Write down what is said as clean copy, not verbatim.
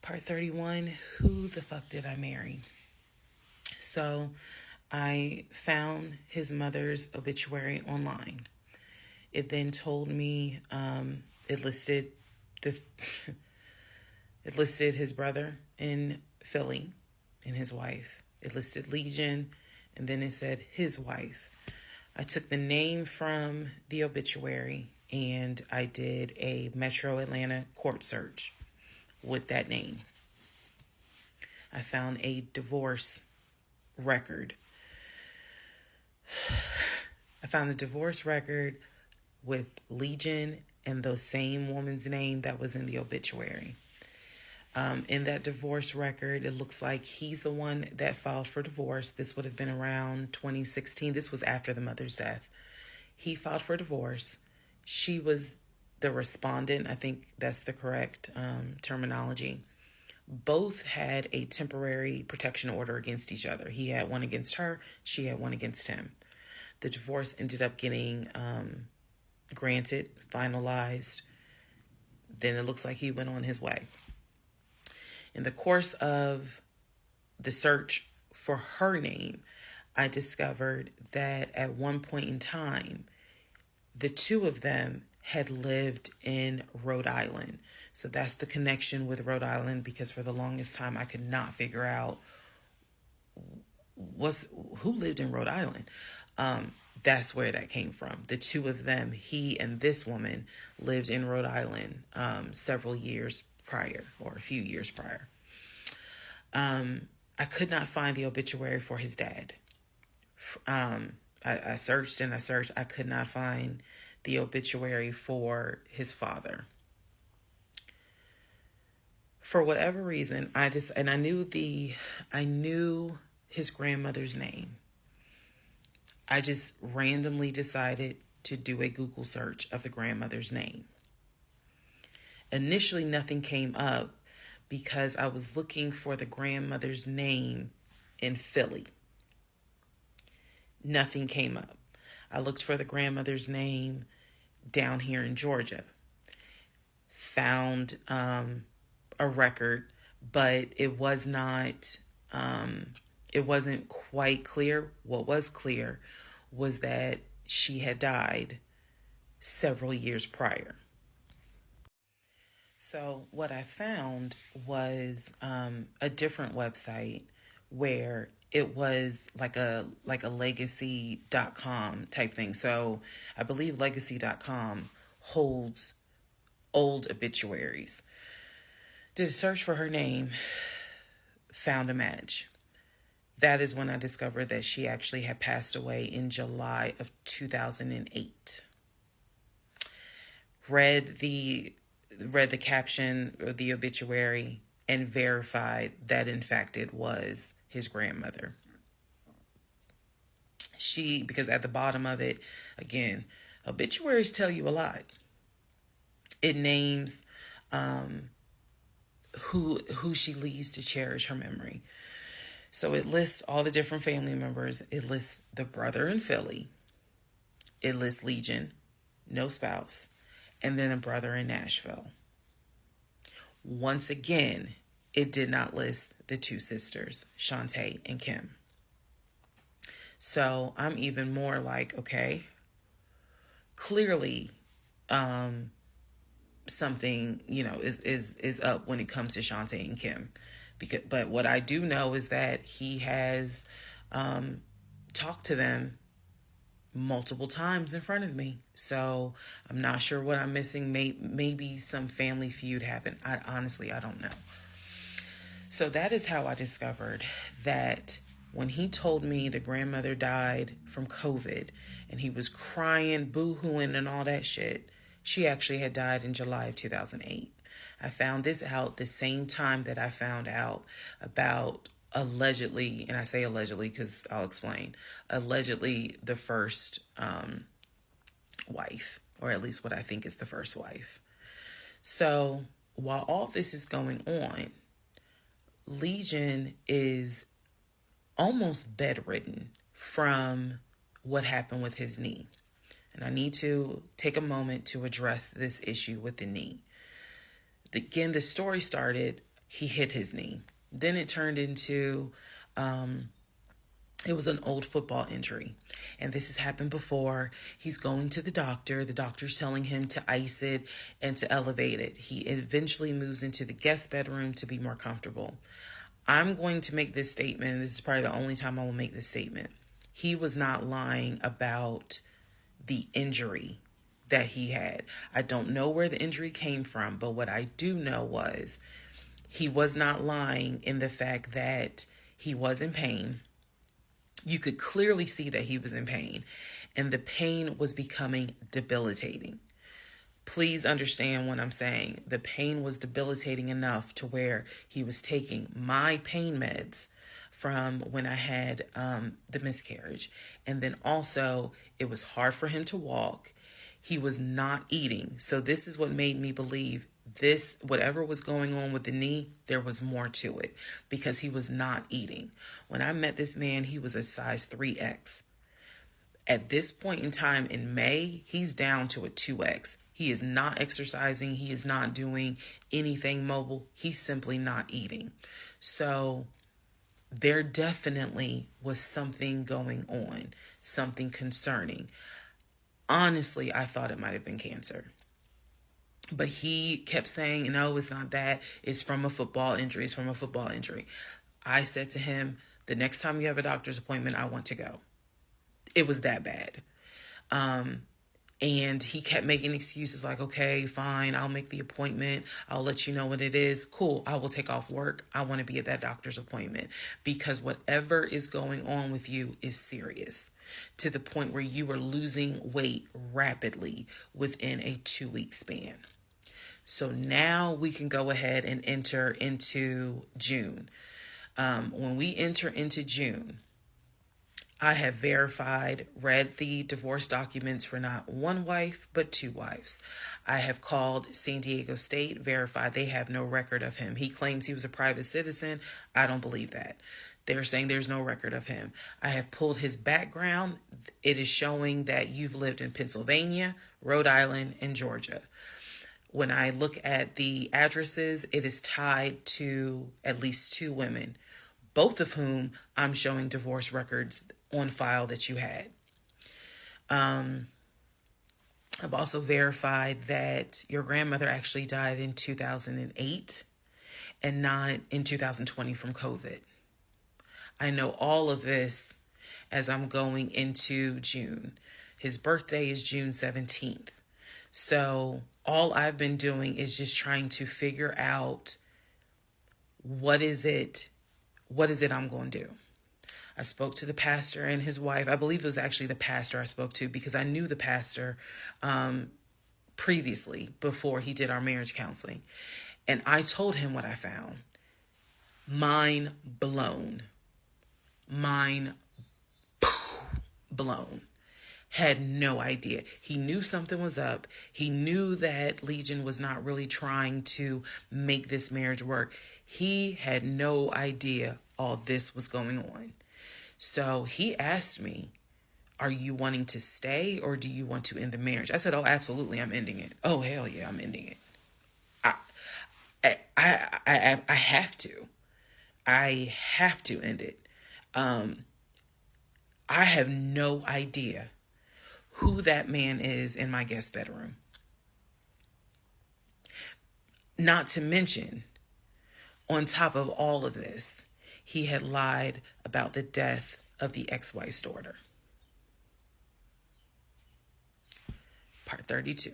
Part 31, who the fuck did I marry? So I found his mother's obituary online. It then told me it listed the it listed his brother in Philly and his wife. It listed Legion, and then it said his wife. I took the name from the obituary and I did a Metro Atlanta court search with that name. I found a divorce record. I found a divorce record with Legion and the same woman's name that was in the obituary. In that divorce record, it looks like he's the one that filed for divorce. This would have been around 2016. This was after the mother's death. He filed for divorce. She was the respondent. I think that's the correct terminology. Both had a temporary protection order against each other. He had one against her. She had one against him. The divorce ended up getting granted, finalized. Then it looks like he went on his way. In the course of the search for her name, I discovered that at one point in time, the two of them had lived in Rhode Island. So that's the connection with Rhode Island, because for the longest time I could not figure out who lived in Rhode Island. That's where that came from. The two of them, he and this woman, lived in Rhode Island several years prior, or a few years prior. I could not find the obituary for his dad. I searched and I searched. I could not find the obituary for his father. For whatever reason, I knew his grandmother's name. I just randomly decided to do a Google search of the grandmother's name. Initially, nothing came up because I was looking for the grandmother's name in Philly. Nothing came up. I looked for the grandmother's name down here in Georgia. Found a record, but it wasn't quite clear. What was clear was that she had died several years prior. So what I found was a different website where it was like a legacy.com type thing. So I believe legacy.com holds old obituaries. Did a search for her name, found a match. That is when I discovered that she actually had passed away in July of 2008. Read the caption of the obituary and verified that in fact it was his grandmother. Because at the bottom of it, again, obituaries tell you a lot. It names who she leaves to cherish her memory. So it lists all the different family members. It lists the brother in Philly. It lists Legion, no spouse, and then a brother in Nashville. Once again, it did not list the two sisters, Shantae and Kim. So I'm even more like, okay, clearly something, is up when it comes to Shantae and Kim. But what I do know is that he has talked to them multiple times in front of me. So I'm not sure what I'm missing. Maybe some family feud happened. I don't know. So that is how I discovered that when he told me the grandmother died from COVID and he was crying, boo-hooing and all that shit, she actually had died in July of 2008. I found this out the same time that I found out about allegedly, and I say allegedly because I'll explain, allegedly the first wife, or at least what I think is the first wife. So while all this is going on, Legion is almost bedridden from what happened with his knee. And I need to take a moment to address this issue with the knee. Again, the story started, he hit his knee. Then it turned into, it was an old football injury. And this has happened before. He's going to the doctor. The doctor's telling him to ice it and to elevate it. He eventually moves into the guest bedroom to be more comfortable. I'm going to make this statement. This is probably the only time I will make this statement. He was not lying about the injury that he had. I don't know where the injury came from, but what I do know was he was not lying in the fact that he was in pain. You could clearly see that he was in pain, and the pain was becoming debilitating. Please understand what I'm saying. The pain was debilitating enough to where he was taking my pain meds from when I had the miscarriage. And then also, it was hard for him to walk. He was not eating. So this is what made me believe this, whatever was going on with the knee, there was more to it, because he was not eating. When I met this man, he was a size 3X. At this point in time in May, he's down to a 2X. He is not exercising. He is not doing anything mobile. He's simply not eating. So there definitely was something going on, something concerning. Honestly, I thought it might have been cancer. But he kept saying, no, it's not that. It's from a football injury. It's from a football injury. I said to him, the next time you have a doctor's appointment, I want to go. It was that bad. And he kept making excuses like, okay, fine, I'll make the appointment. I'll let you know what it is. Cool, I will take off work. I want to be at that doctor's appointment, because whatever is going on with you is serious, to the point where you are losing weight rapidly within a 2-week span. So now we can go ahead and enter into June. When we enter into June, I have verified, read the divorce documents for not one wife, but 2 wives. I have called San Diego State, verified they have no record of him. He claims he was a private citizen. I don't believe that. They're saying there's no record of him. I have pulled his background. It is showing that you've lived in Pennsylvania, Rhode Island, and Georgia. When I look at the addresses, it is tied to at least 2 women, both of whom I'm showing divorce records on file that you had. I've also verified that your grandmother actually died in 2008 and not in 2020 from COVID. I know all of this as I'm going into June. His birthday is June 17th. So all I've been doing is just trying to figure out what is it I'm going to do. I spoke to the pastor and his wife. I believe it was actually the pastor I spoke to, because I knew the pastor previously, before he did our marriage counseling. And I told him what I found. Mind blown. Mind blown. Had no idea. He knew something was up. He knew that Legion was not really trying to make this marriage work. He had no idea all this was going on. So he asked me, are you wanting to stay or do you want to end the marriage? I said, oh, absolutely, I'm ending it. Oh, hell yeah, I'm ending it. I have to. I have to end it. I have no idea who that man is in my guest bedroom. Not to mention, on top of all of this, he had lied about the death of the ex-wife's daughter. Part 32.